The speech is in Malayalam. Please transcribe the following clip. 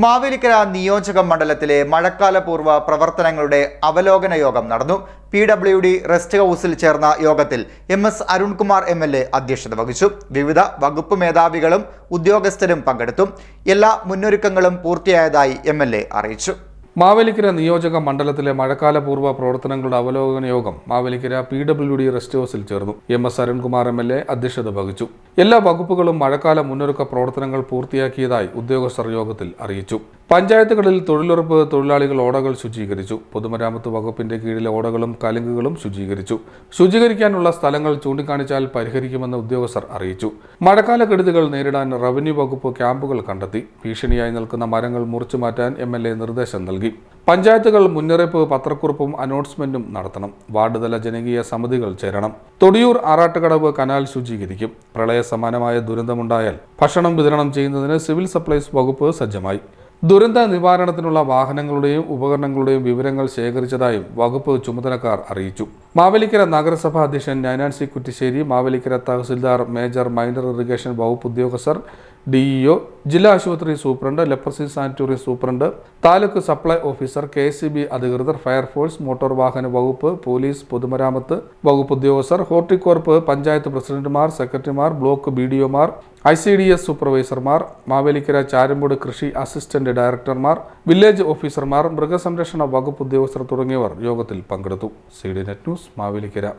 മാവേലിക്കര നിയോജക മണ്ഡലത്തിലെ മഴക്കാലപൂർവ്വ പ്രവർത്തനങ്ങളുടെ അവലോകന യോഗം നടന്നു. PWD റെസ്റ്റ് ഹൗസിൽ ചേർന്ന യോഗത്തിൽ MS അരുൺകുമാർ MLA അധ്യക്ഷത വഹിച്ചു. വിവിധ വകുപ്പ് മേധാവികളും ഉദ്യോഗസ്ഥരും പങ്കെടുത്തു. എല്ലാ മുന്നൊരുക്കങ്ങളും പൂർത്തിയായതായി MLA അറിയിച്ചു. മാവേലിക്കര നിയോജക മണ്ഡലത്തിലെ മഴക്കാലപൂർവ്വ പ്രവർത്തനങ്ങളുടെ അവലോകന യോഗം മാവേലിക്കര PWD റെസ്റ്റ് ഹൗസിൽ ചേർന്നു. MS അരുൺകുമാർ MLA അധ്യക്ഷത വഹിച്ചു. എല്ലാ വകുപ്പുകളും മഴക്കാല മുന്നൊരുക്ക പ്രവർത്തനങ്ങൾ പൂർത്തിയാക്കിയതായി ഉദ്യോഗസ്ഥർ യോഗത്തിൽ അറിയിച്ചു. പഞ്ചായത്തുകളിൽ തൊഴിലുറപ്പ് തൊഴിലാളികൾ ഓടകൾ ശുചീകരിച്ചു. പൊതുമരാമത്ത് വകുപ്പിന്റെ കീഴിലെ ഓടകളും കലുങ്കുകളും ശുചീകരിച്ചു. ശുചീകരിക്കാനുള്ള സ്ഥലങ്ങൾ ചൂണ്ടിക്കാണിച്ചാൽ പരിഹരിക്കുമെന്ന് ഉദ്യോഗസ്ഥർ അറിയിച്ചു. മഴക്കാല കെടുതികൾ നേരിടാൻ റവന്യൂ വകുപ്പ് ക്യാമ്പുകൾ കണ്ടെത്തി. ഭീഷണിയായി നിൽക്കുന്ന മരങ്ങൾ മുറിച്ചു മാറ്റാൻ MLA നിർദ്ദേശം നൽകി. പഞ്ചായത്തുകൾ മുന്നറിയിപ്പ് പത്രക്കുറിപ്പും അനൗൺസ്മെന്റും നടത്തണം. വാർഡ് തല ജനകീയ സമിതികൾ ചേരണം. തൊടിയൂർ ആറാട്ടുകടവ് കനാൽ ശുചീകരിക്കും. പ്രളയ സമാനമായ ദുരന്തമുണ്ടായാൽ ഭക്ഷണം വിതരണം ചെയ്യുന്നതിന് സിവിൽ സപ്ലൈസ് വകുപ്പ് സജ്ജമായി. ദുരന്ത നിവാരണത്തിനുള്ള വാഹനങ്ങളുടെയും ഉപകരണങ്ങളുടെയും വിവരങ്ങൾ ശേഖരിച്ചതായും വകുപ്പ് ചുമതലക്കാർ അറിയിച്ചു. മാവേലിക്കര നഗരസഭാ അധ്യക്ഷൻ നാനാൻസി Kuttissery, Mavelikkara tahsildar, major minor irrigation വകുപ്പ് ഉദ്യോഗസ്ഥർ, DEO, ജില്ലാ ആശുപത്രി superintendent, leprosy sanitorium superintendent, taluk supply officer, KSCB അധികൃതർ, ഫയർഫോഴ്സ്, മോട്ടോർ വാഹന വകുപ്പ്, പോലീസ്, പൊതുമരാമത്ത് വകുപ്പ് ഉദ്യോഗസ്ഥർ, ഹോർട്ടികോർപ്പ്, പഞ്ചായത്ത് പ്രസിഡന്റുമാർ, സെക്രട്ടറിമാർ, ബ്ലോക്ക് BDOമാർ, ICDS സൂപ്പർവൈസർമാർ, മാവേലിക്കര ചാരമ്പോട് കൃഷി അസിസ്റ്റന്റ് ഡയറക്ടർമാർ, വില്ലേജ് ഓഫീസർമാർ, മൃഗസംരക്ഷണ വകുപ്പ് ഉദ്യോഗസ്ഥർ തുടങ്ങിയവർ യോഗത്തിൽ പങ്കെടുത്തു. CDNet news, Mavelikkara.